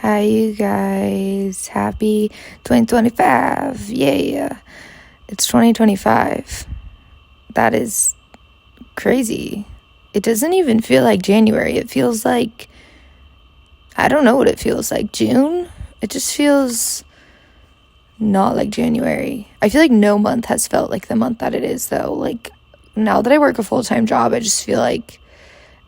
Hi, you guys. Happy 2025. Yeah. It's 2025. That is crazy. It doesn't even feel like January. It feels like, I don't know what it feels like. June? It just feels not like January. I feel like no month has felt like the month that it is, though. Like, now that I work a full-time job, I just feel like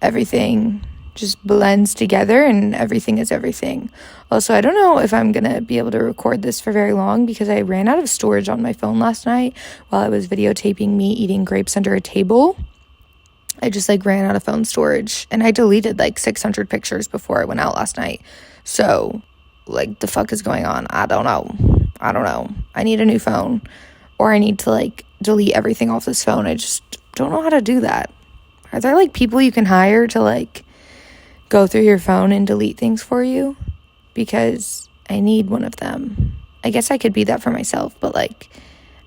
everything just blends together and everything is everything. Also, I don't know if I'm gonna be able to record this for very long because I ran out of storage on my phone last night while I was videotaping me eating grapes under a table. I just ran out of phone storage, and I deleted 600 pictures before I went out last night. So the fuck is going on? I don't know. I need a new phone, or I need to delete everything off this phone. I just don't know how to do that. Are there people you can hire to go through your phone and delete things for you? Because I need one of them. I guess I could be that for myself, but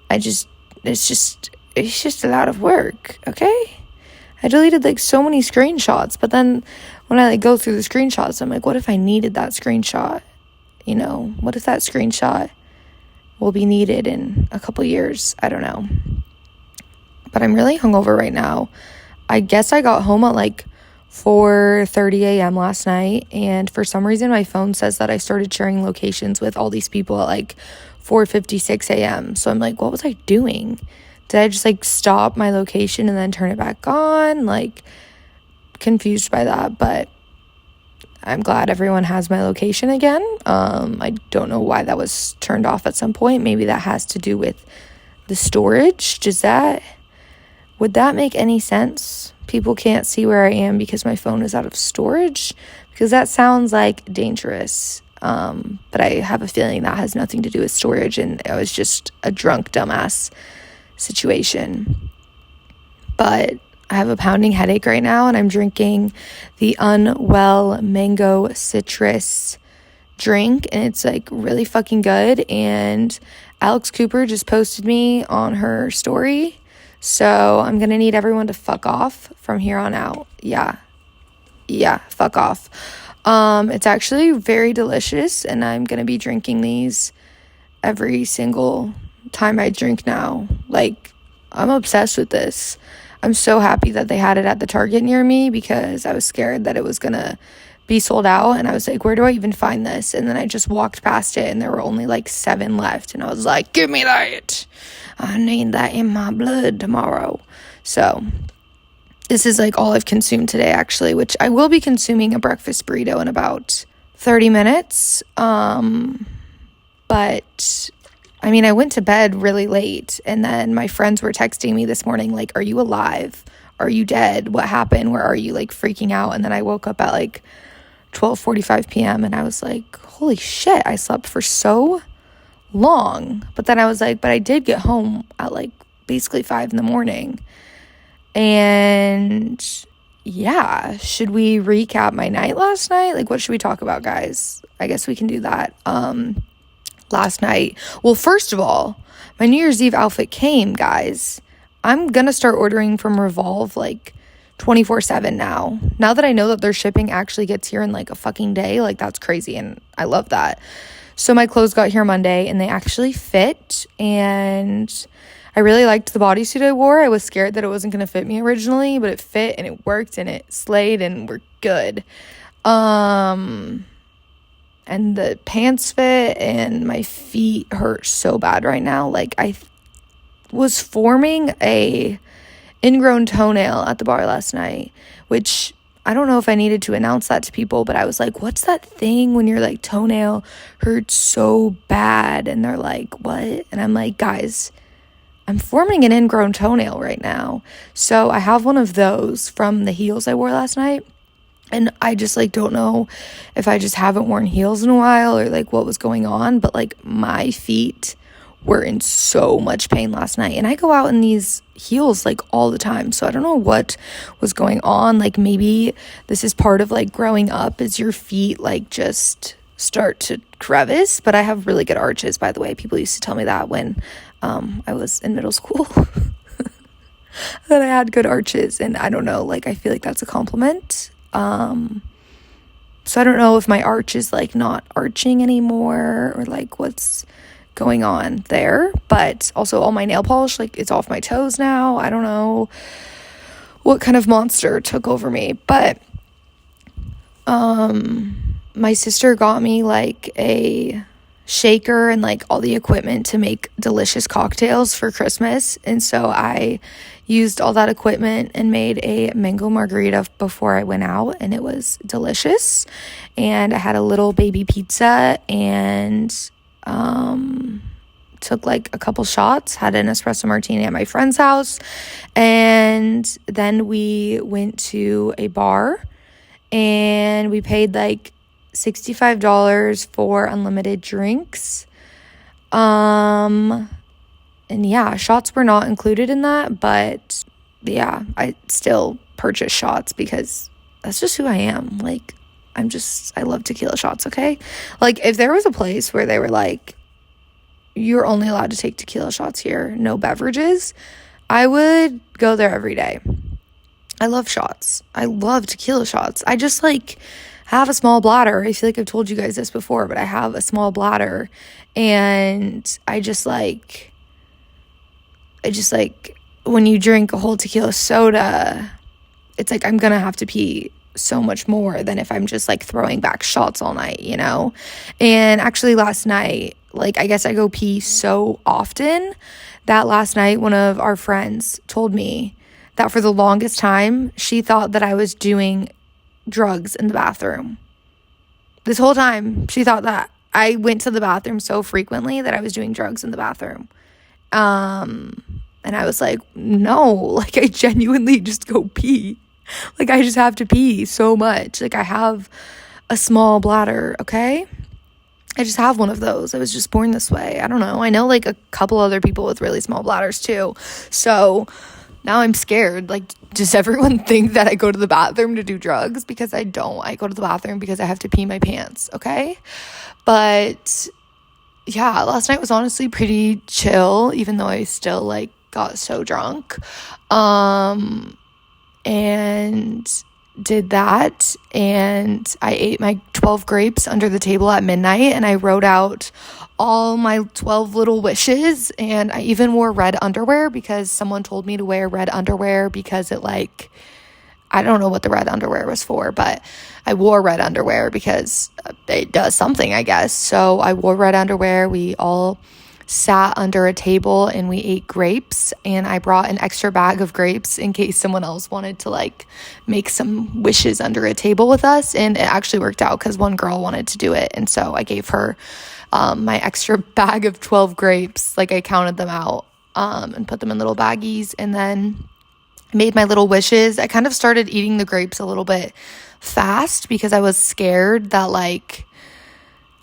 it's just a lot of work, okay? I deleted so many screenshots, but then when I go through the screenshots, I'm what if I needed that screenshot? What if that screenshot will be needed in a couple years? I don't know. But I'm really hungover right now. I guess I got home at 4:30 a.m. last night, and for some reason my phone says that I started sharing locations with all these people at 4:56 a.m. So I'm what was I doing? Did I just stop my location and then turn it back on? Confused by that, but I'm glad everyone has my location again. I don't know why that was turned off at some point. Maybe that has to do with the storage. Would that make any sense? People can't see where I am because my phone is out of storage? Because that sounds dangerous. But I have a feeling that has nothing to do with storage, and it was just a drunk dumbass situation. But I have a pounding headache right now, and I'm drinking the Unwell Mango Citrus drink, and it's really fucking good. And Alex Cooper just posted me on her story, so I'm gonna need everyone to fuck off from here on out. Yeah, fuck off. It's actually very delicious, and I'm gonna be drinking these every single time I drink now. I'm obsessed with this. I'm so happy that they had it at the Target near me because I was scared that it was gonna be sold out, and I was where do I even find this? And then I just walked past it, and there were only 7 left, and I was give me that. I need that in my blood tomorrow. So this is all I've consumed today, actually, which I will be consuming a breakfast burrito in about 30 minutes. But I went to bed really late, and then my friends were texting me this morning, are you alive? Are you dead? What happened? Where are you? Freaking out. And then I woke up at 12:45 p.m. and I was holy shit, I slept for so long. But then I was but I did get home at basically 5 a.m. And yeah, should we recap my night last night? What should we talk about, guys? I guess we can do that. Last night, well, first of all, my New Year's Eve outfit came, guys. I'm gonna start ordering from Revolve 24/7 now that I know that their shipping actually gets here in a fucking day. That's crazy, and I love that. So my clothes got here Monday, and they actually fit, and I really liked the bodysuit I wore. I was scared that it wasn't gonna fit me originally, but it fit, and it worked, and it slayed, and we're good. And the pants fit, and my feet hurt so bad right now. I was forming a ingrown toenail at the bar last night, which I don't know if I needed to announce that to people, but I was what's that thing when your toenail hurts so bad? And they're what? And I'm guys, I'm forming an ingrown toenail right now. So I have one of those from the heels I wore last night. And I just don't know if I just haven't worn heels in a while or what was going on, but my feet were in so much pain last night, and I go out in these heels all the time, so I don't know what was going on. Maybe this is part of growing up, is your feet just start to crevice. But I have really good arches, by the way. People used to tell me that when I was in middle school that I had good arches, and I don't know, I feel that's a compliment. So I don't know if my arch is like not arching anymore or like what's going on there. But also all my nail polish, like it's off my toes now. I don't know what kind of monster took over me. But my sister got me like a shaker and like all the equipment to make delicious cocktails for Christmas. And so I used all that equipment and made a mango margarita before I went out, and it was delicious. And I had a little baby pizza and took like a couple shots, had an espresso martini at my friend's house, and then we went to a bar and we paid like $65 for unlimited drinks. And yeah, shots were not included in that, but yeah, I still purchased shots because that's just who I am. Like, I love tequila shots, okay? Like, if there was a place where they were like, you're only allowed to take tequila shots here, no beverages, I would go there every day. I love shots. I love tequila shots. I just like have a small bladder. I feel like I've told you guys this before, but I have a small bladder, and I just like when you drink a whole tequila soda, it's like I'm gonna have to pee so much more than if I'm just like throwing back shots all night, you know? And actually last night, like I guess I go pee so often that last night one of our friends told me that for the longest time she thought that I was doing drugs in the bathroom. This whole time she thought that I went to the bathroom so frequently that I was doing drugs in the bathroom. And I was like, no, like I genuinely just go pee. Like I just have to pee so much. Like I have a small bladder, okay? I just have one of those. I was just born this way. I don't know. I know like a couple other people with really small bladders too. So now I'm scared. Like, does everyone think that I go to the bathroom to do drugs? Because I don't. I go to the bathroom because I have to pee my pants, okay? But yeah, last night was honestly pretty chill, even though I still like got so drunk. And did that, and I ate my 12 grapes under the table at midnight, and I wrote out all my 12 little wishes, and I even wore red underwear because someone told me to wear red underwear because it like, I don't know what the red underwear was for, but I wore red underwear because it does something, I guess. So I wore red underwear. We all sat under a table and we ate grapes, and I brought an extra bag of grapes in case someone else wanted to like make some wishes under a table with us. And it actually worked out because one girl wanted to do it, and so I gave her my extra bag of 12 grapes. Like I counted them out and put them in little baggies, and then made my little wishes. I kind of started eating the grapes a little bit fast because I was scared that like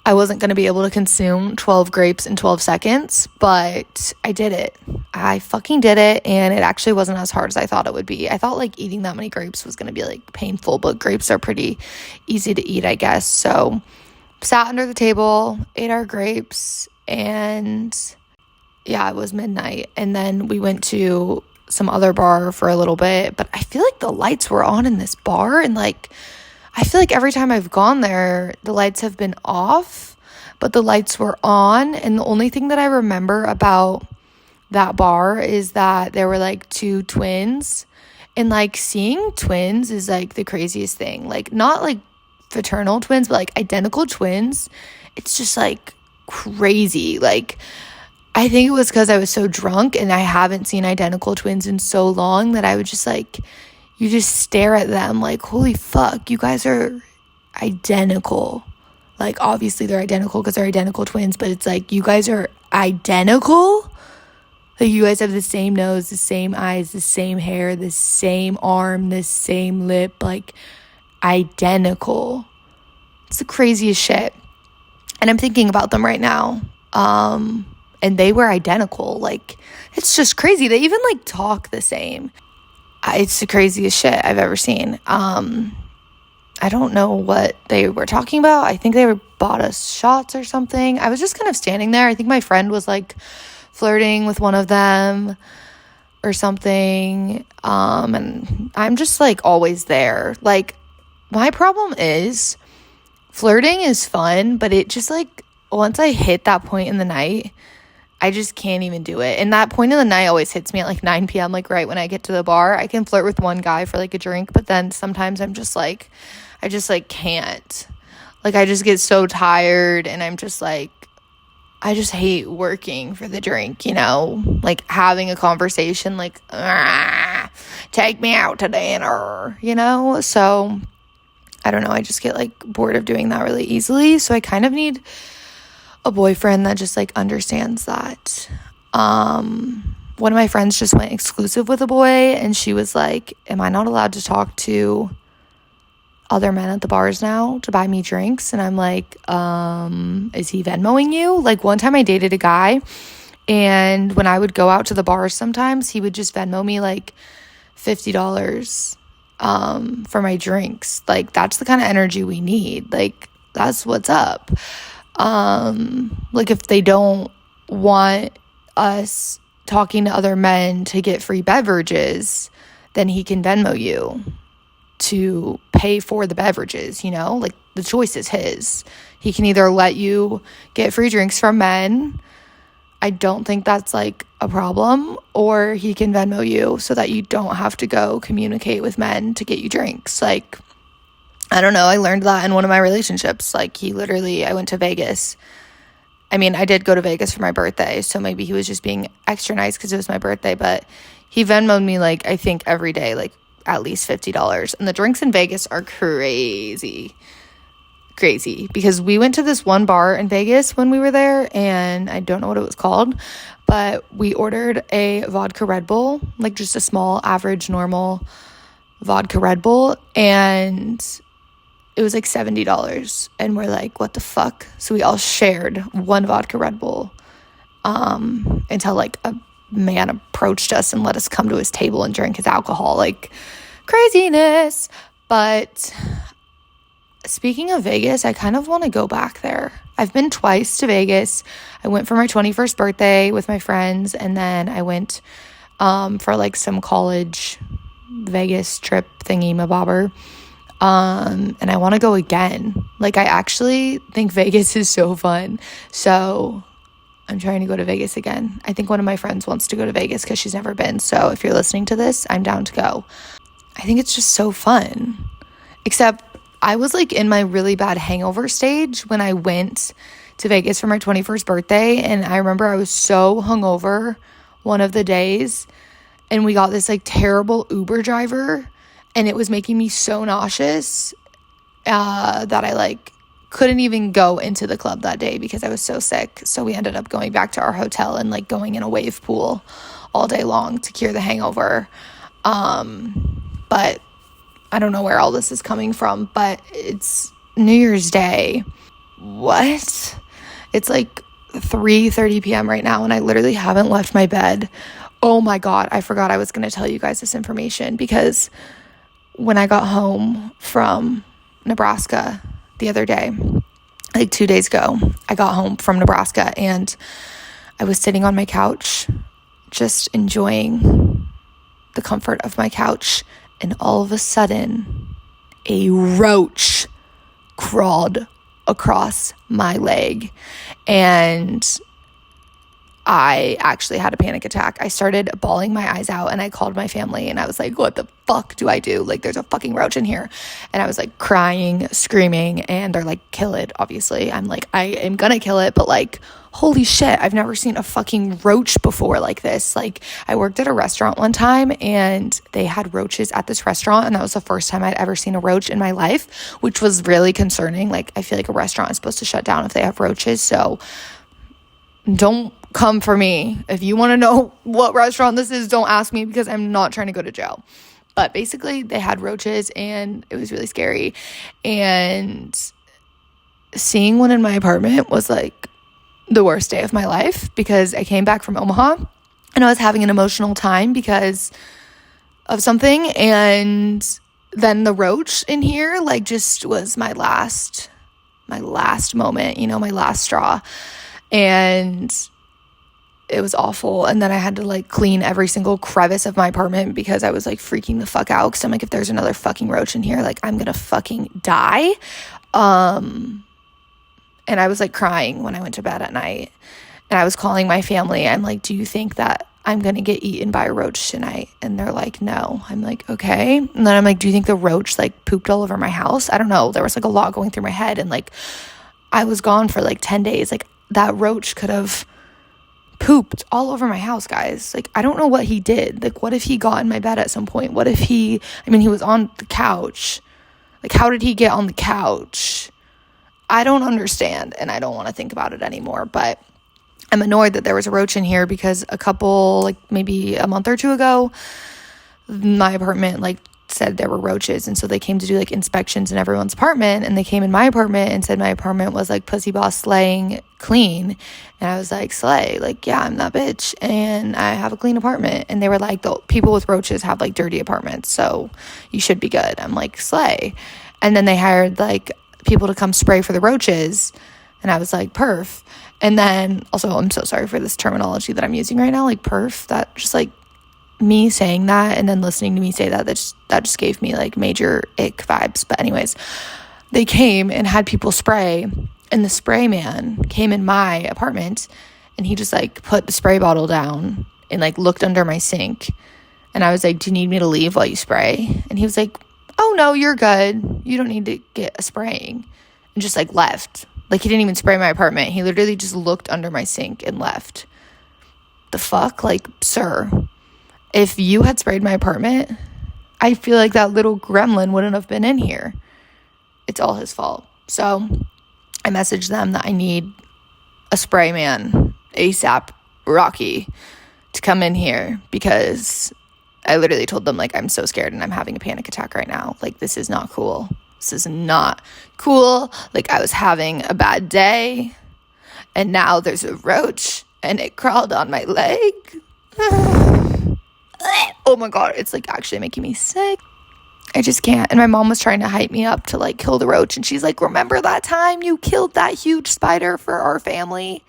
I wasn't going to be able to consume 12 grapes in 12 seconds, but I did it. I fucking did it, and it actually wasn't as hard as I thought it would be. I thought like eating that many grapes was going to be like painful, but grapes are pretty easy to eat, I guess. So sat under the table, ate our grapes, and yeah, it was midnight. And then we went to some other bar for a little bit, but I feel like the lights were on in this bar, and like I feel like every time I've gone there, the lights have been off, but the lights were on. And the only thing that I remember about that bar is that there were like two twins, and like seeing twins is like the craziest thing. Like not like fraternal twins, but like identical twins. It's just like crazy. Like I think it was because I was so drunk and I haven't seen identical twins in so long that I would just like, you just stare at them like, holy fuck, you guys are identical. Like, obviously they're identical because they're identical twins, but it's like, you guys are identical? Like, you guys have the same nose, the same eyes, the same hair, the same arm, the same lip, like, identical. It's the craziest shit. And I'm thinking about them right now. And they were identical. Like, it's just crazy. They even, like, talk the same. It's the craziest shit I've ever seen. I don't know what they were talking about. I think they bought us shots or something. I was just kind of standing there. I think my friend was like flirting with one of them or something. And I'm just like always there. Like, my problem is flirting is fun, but it just like, once I hit that point in the night, I just can't even do it. And that point in the night always hits me at like 9 p.m. Like right when I get to the bar. I can flirt with one guy for like a drink, but then sometimes I'm just like, I just like can't. Like I just get so tired, and I'm just like, I just hate working for the drink, you know? Like having a conversation like, take me out to dinner, you know? So I don't know. I just get like bored of doing that really easily. So I kind of need a boyfriend that just like understands that. One of my friends just went exclusive with a boy, and she was like, am I not allowed to talk to other men at the bars now to buy me drinks? And I'm like, is he Venmoing you? Like one time I dated a guy, and when I would go out to the bars sometimes, he would just Venmo me like $50 for my drinks. Like that's the kind of energy we need. Like that's what's up. Like if they don't want us talking to other men to get free beverages, then he can Venmo you to pay for the beverages, you know? Like the choice is his. He can either let you get free drinks from men, I don't think that's like a problem, or he can Venmo you so that you don't have to go communicate with men to get you drinks. Like I don't know, I learned that in one of my relationships. Like I went to Vegas. I mean, I did go to Vegas for my birthday, so maybe he was just being extra nice because it was my birthday, but he Venmo'd me like, I think every day, like at least $50. And the drinks in Vegas are crazy because we went to this one bar in Vegas when we were there, and I don't know what it was called, but we ordered a vodka Red Bull, like just a small, average, normal vodka Red Bull, and it was like $70, and we're like, what the fuck? So we all shared one vodka Red Bull until like a man approached us and let us come to his table and drink his alcohol. Like craziness. But speaking of Vegas, I kind of want to go back there. I've been twice to Vegas. I went for my 21st birthday with my friends, and then I went for like some college Vegas trip thingy mabobber. And I want to go again. Like I actually think Vegas is so fun. So I'm trying to go to Vegas again. I think one of my friends wants to go to Vegas because she's never been. So if you're listening to this, I'm down to go. I think it's just so fun. Except I was like in my really bad hangover stage when I went to Vegas for my 21st birthday. And I remember I was so hungover one of the days, and we got this like terrible Uber driver, and it was making me so nauseous that I like couldn't even go into the club that day because I was so sick. So we ended up going back to our hotel and like going in a wave pool all day long to cure the hangover. But I don't know where all this is coming from, but it's New Year's Day. What? It's like 3:30 p.m. right now, and I literally haven't left my bed. Oh my God, I forgot I was going to tell you guys this information, because when I got home from Nebraska the other day, like 2 days ago, I got home from Nebraska, and I was sitting on my couch just enjoying the comfort of my couch, and all of a sudden a roach crawled across my leg, and I actually had a panic attack. I started bawling my eyes out, and I called my family, and I was like, what the fuck do I do? Like, there's a fucking roach in here. And I was like crying, screaming, and they're like, kill it, obviously. I'm like, I am gonna kill it, but like, holy shit, I've never seen a fucking roach before like this. Like, I worked at a restaurant one time, and they had roaches at this restaurant, and that was the first time I'd ever seen a roach in my life, which was really concerning. Like, I feel like a restaurant is supposed to shut down if they have roaches, so don't come for me. If you want to know what restaurant this is, don't ask me, because I'm not trying to go to jail. But basically, they had roaches, and it was really scary. And seeing one in my apartment was like the worst day of my life, because I came back from Omaha, and I was having an emotional time because of something. And then the roach in here, like, just was my last moment, you know, my last straw. And it was awful. And then I had to like clean every single crevice of my apartment because I was like freaking the fuck out, because I'm like, if there's another fucking roach in here, like, I'm gonna fucking die. And I was like crying when I went to bed at night, and I was calling my family. I'm like, do you think that I'm going to get eaten by a roach tonight? And they're like, no. I'm like, okay. And then I'm like, do you think the roach like pooped all over my house? I don't know. There was like a lot going through my head, and like I was gone for like 10 days. Like that roach could have pooped all over my house, guys. Like, I don't know what he did. Like, what if he got in my bed at some point? What if he was on the couch. Like, how did he get on the couch? I don't understand, and I don't want to think about it anymore. But I'm annoyed that there was a roach in here because a couple, like maybe a month or two ago, my apartment like said there were roaches, and so they came to do like inspections in everyone's apartment, and they came in my apartment and said my apartment was like pussy boss slaying clean. And I was like, slay, like, yeah, I'm that bitch and I have a clean apartment. And they were like, the people with roaches have like dirty apartments, so you should be good. I'm like, slay. And then they hired like people to come spray for the roaches, and I was like, perf. And then also, I'm so sorry for this terminology that I'm using right now, like perf. That just like me saying that and then listening to me say that just gave me like major ick vibes. But anyways, they came and had people spray, and the spray man came in my apartment, and he just like put the spray bottle down and like looked under my sink. And I was like, do you need me to leave while you spray? And he was like, oh no, you're good, you don't need to get a spraying, and just like left. Like, he didn't even spray my apartment. He literally just looked under my sink and left. The fuck? Like, sir, if you had sprayed my apartment, I feel like that little gremlin wouldn't have been in here. It's all his fault. So I messaged them that I need a spray man ASAP, Rocky, to come in here, because I literally told them, like, I'm so scared and I'm having a panic attack right now. Like, this is not cool. This is not cool. Like, I was having a bad day, and now there's a roach and it crawled on my leg. Oh my God, it's like actually making me sick. I just can't. And my mom was trying to hype me up to like kill the roach, and she's like, remember that time you killed that huge spider for our family?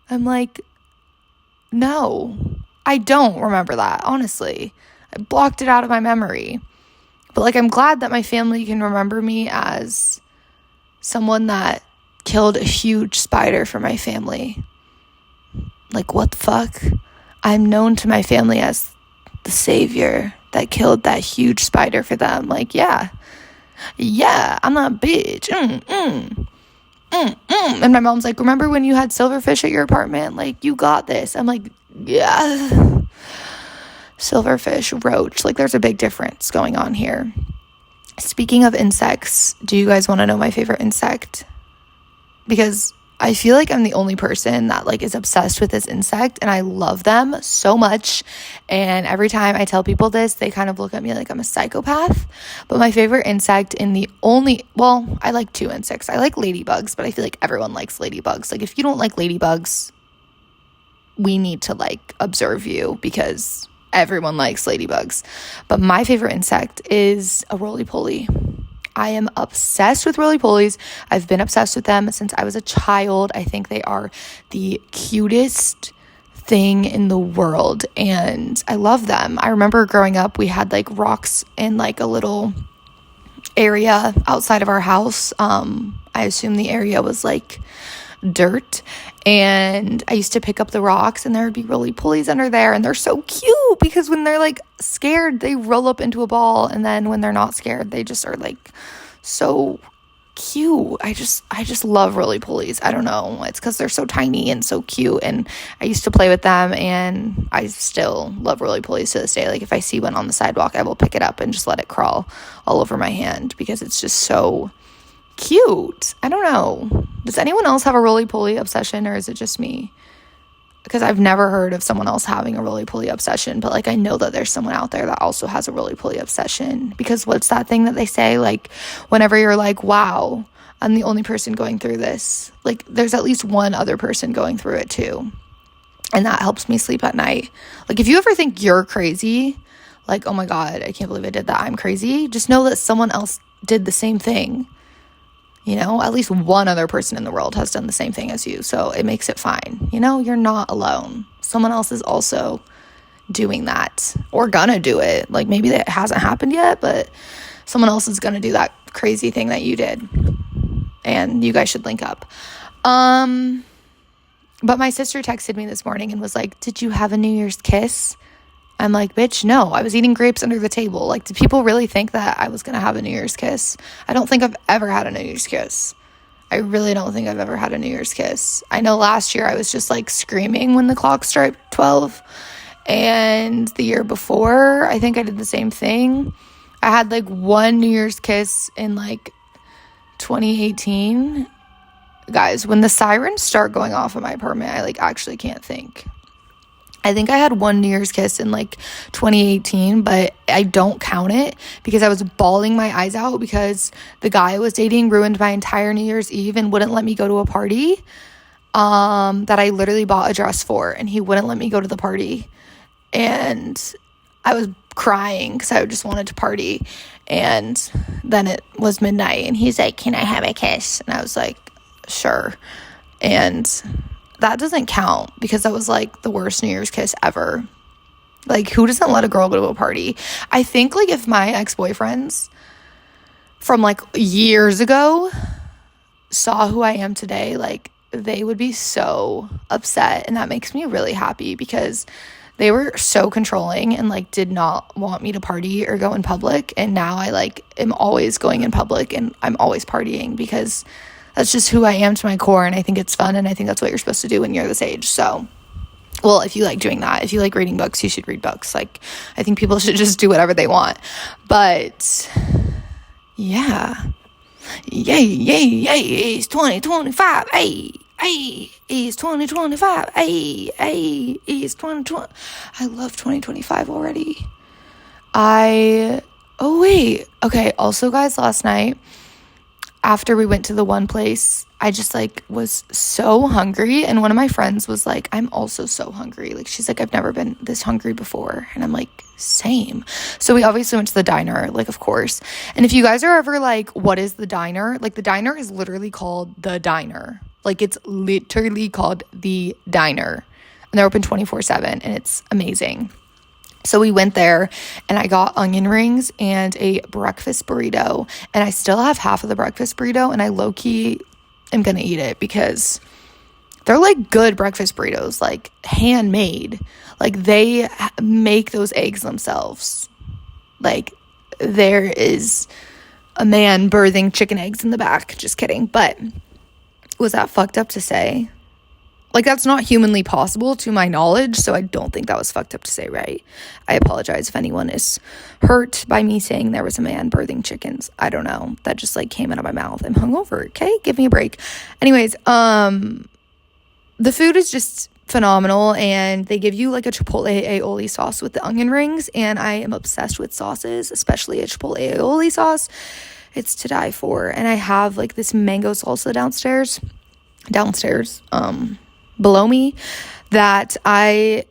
I'm like, no, I don't remember that, honestly. I blocked it out of my memory. But like, I'm glad that my family can remember me as someone that killed a huge spider for my family. Like, what the fuck? I'm known to my family as the savior that killed that huge spider for them. Like, yeah, I'm that bitch. And my mom's like, remember when you had silverfish at your apartment? Like, you got this. I'm like, yeah. Silverfish, roach, like, there's a big difference going on here. Speaking of insects, do you guys want to know my favorite insect? Because I feel like I'm the only person that like is obsessed with this insect, and I love them so much. And every time I tell people this, they kind of look at me like I'm a psychopath. But my favorite insect I like two insects. I like ladybugs, but I feel like everyone likes ladybugs. Like, if you don't like ladybugs, we need to like observe you, because everyone likes ladybugs. But my favorite insect is a roly-poly. I am obsessed with roly-polies. I've been obsessed with them since I was a child. I think they are the cutest thing in the world, and I love them. I remember growing up, we had like rocks in like a little area outside of our house. I assume the area was like dirt, and I used to pick up the rocks, and there would be roly-polies under there, and they're so cute because when they're like scared, they roll up into a ball, and then when they're not scared, they just are like so cute. I just love roly-polies. I don't know, it's because they're so tiny and so cute, and I used to play with them, and I still love roly-polies to this day. Like, if I see one on the sidewalk, I will pick it up and just let it crawl all over my hand because it's just so cute. I don't know. Does anyone else have a roly-poly obsession, or is it just me? Because I've never heard of someone else having a roly-poly obsession, but like, I know that there's someone out there that also has a roly-poly obsession. Because what's that thing that they say, like, whenever you're like, wow, I'm the only person going through this, like, there's at least one other person going through it too, and that helps me sleep at night. Like, if you ever think you're crazy, like, oh my God, I can't believe I did that, I'm crazy, just know that someone else did the same thing. You know, at least one other person in the world has done the same thing as you, so it makes it fine. You know, you're not alone. Someone else is also doing that, or gonna do it. Like, maybe that hasn't happened yet, but someone else is gonna do that crazy thing that you did. and you guys should link up. But my sister texted me this morning and was like, did you have a New Year's kiss? I'm like, bitch, no, I was eating grapes under the table. Like, do people really think that I was going to have a New Year's kiss? I don't think I've ever had a New Year's kiss. I really don't think I've ever had a New Year's kiss. I know last year I was just like screaming when the clock struck 12. And the year before, I think I did the same thing. I had like one New Year's kiss in like 2018. Guys, when the sirens start going off in my apartment, I like actually can't think. I think I had one New Year's kiss in like 2018, but I don't count it because I was bawling my eyes out because the guy I was dating ruined my entire New Year's Eve and wouldn't let me go to a party that I literally bought a dress for, and he wouldn't let me go to the party. And I was crying because I just wanted to party. And then it was midnight and he's like, can I have a kiss? And I was like, sure. And that doesn't count because that was like the worst New Year's kiss ever. Like, who doesn't let a girl go to a party? I think like if my ex-boyfriends from like years ago saw who I am today, like they would be so upset. And that makes me really happy because they were so controlling and like did not want me to party or go in public. And now I like am always going in public and I'm always partying because that's just who I am to my core, and I think it's fun, and I think that's what you're supposed to do when you're this age. So, well, if you like doing that, if you like reading books, you should read books. Like, I think people should just do whatever they want. But, yeah. Yay, it's 2025. It's 2025. It's 2020. I love 2025 already. Oh, wait. Okay, also, guys, last night, after we went to the one place, I just like was so hungry, and one of my friends was like, I'm also so hungry. Like, she's like, I've never been this hungry before. And I'm like, same. So we obviously went to the diner, like, of course. And if you guys are ever like, what is the diner? Like, the diner is literally called the diner. Like, it's literally called the diner, and they're open 24/7, and it's amazing. So we went there and I got onion rings and a breakfast burrito, and I still have half of the breakfast burrito, and I low-key am going to eat it because they're like good breakfast burritos, like handmade. Like, they make those eggs themselves. Like, there is a man birthing chicken eggs in the back. Just kidding. But was that fucked up to say? Like, that's not humanly possible to my knowledge, so I don't think that was fucked up to say, right? I apologize if anyone is hurt by me saying there was a man birthing chickens. I don't know. That just, like, came out of my mouth. I'm hungover, okay? Give me a break. Anyways, the food is just phenomenal, and they give you, like, a chipotle aioli sauce with the onion rings, and I am obsessed with sauces, especially a chipotle aioli sauce. It's to die for. And I have, like, this mango salsa downstairs, below me, that I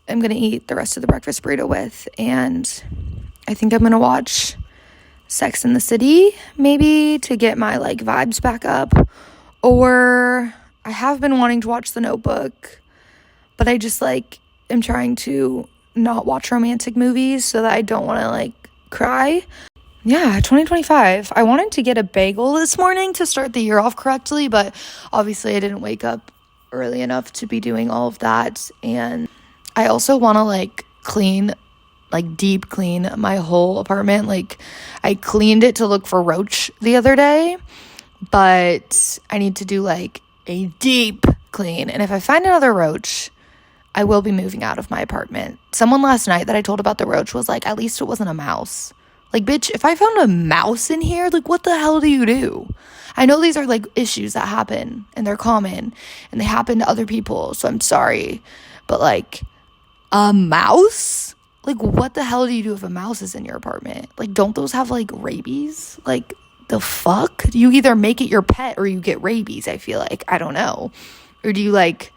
am going to eat the rest of the breakfast burrito with. And I think I'm going to watch Sex and the City, maybe, to get my, like, vibes back up. Or I have been wanting to watch The Notebook, but I just, like, am trying to not watch romantic movies so that I don't want to, like, cry. Yeah, 2025. I wanted to get a bagel this morning to start the year off correctly, but obviously I didn't wake up early enough to be doing all of that. And I also want to like deep clean my whole apartment. Like, I cleaned it to look for Roach the other day, but I need to do like a deep clean. And if I find another Roach, I will be moving out of my apartment. Someone last night that I told about the Roach was like, at least it wasn't a mouse. Like, bitch, if I found a mouse in here, like, what the hell do you do? I know these are, like, issues that happen, and they're common, and they happen to other people, so I'm sorry. But, like, a mouse? Like, what the hell do you do if a mouse is in your apartment? Like, don't those have, like, rabies? Like, the fuck? You either make it your pet or you get rabies, I feel like. I don't know. Or do you, like,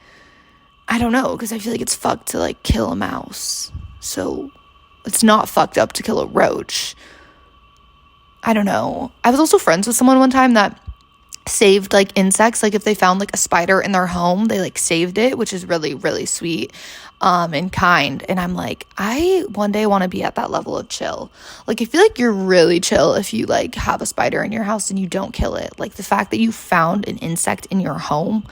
I don't know, because I feel like it's fucked to, like, kill a mouse. So it's not fucked up to kill a roach. I don't know. I was also friends with someone one time that saved like insects. Like if they found like a spider in their home, they like saved it, which is really, really sweet and kind. And I'm like, I one day want to be at that level of chill. Like I feel like you're really chill if you like have a spider in your house and you don't kill it. Like the fact that you found an insect in your home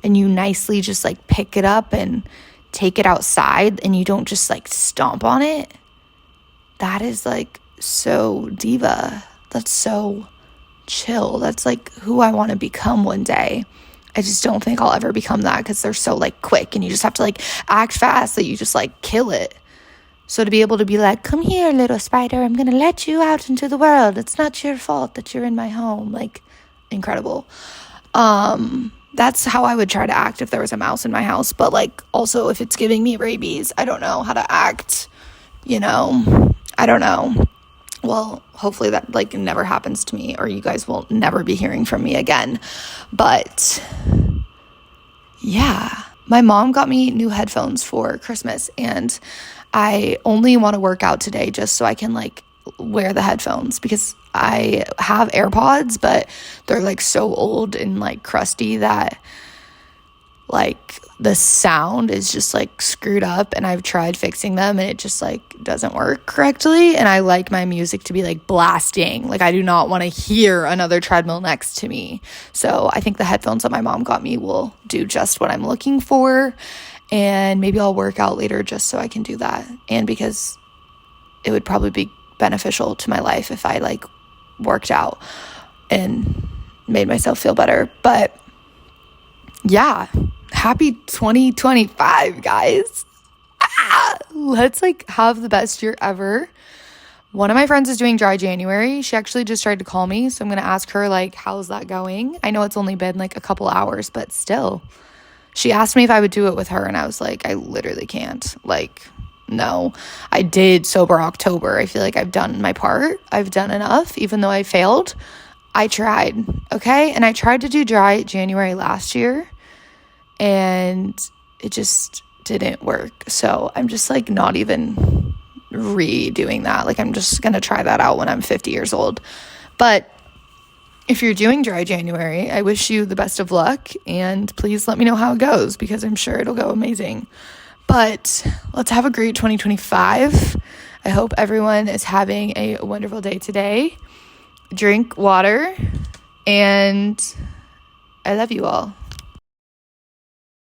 and you nicely just like pick it up and take it outside and you don't just like stomp on it, that is like so diva. That's so chill. That's like who I want to become one day. I just don't think I'll ever become that because they're so like quick and you just have to like act fast that you just like kill it. So to be able to be like, come here, little spider, I'm gonna let you out into the world. It's not your fault that you're in my home. Like, incredible. That's how I would try to act if there was a mouse in my house. But like also if it's giving me rabies, I don't know how to act, you know. I don't know. Well, hopefully that like never happens to me or you guys will never be hearing from me again. But yeah, my mom got me new headphones for Christmas and I only want to work out today just so I can like wear the headphones because I have AirPods, but they're like so old and like crusty that like the sound is just like screwed up and I've tried fixing them and it just like doesn't work correctly. And I like my music to be like blasting. Like I do not want to hear another treadmill next to me. So I think the headphones that my mom got me will do just what I'm looking for. And maybe I'll work out later just so I can do that. And because it would probably be beneficial to my life if I like worked out and made myself feel better. But yeah, happy 2025, guys. Let's like have the best year ever. One of my friends is doing dry January. She actually just tried to call me, so I'm gonna ask her like, how's that going? I know it's only been like a couple hours, but still. She asked me if I would do it with her and I was like, I literally can't. Like, no. I did sober October. I feel like I've done my part. I've done enough, even though I failed. I tried, okay? And I tried to do dry January last year and it just didn't work. So I'm just like not even redoing that. Like I'm just gonna try that out when I'm 50 years old. But if you're doing dry January, I wish you the best of luck and please let me know how it goes because I'm sure it'll go amazing. But let's have a great 2025. I hope everyone is having a wonderful day today. Drink water and I love you all.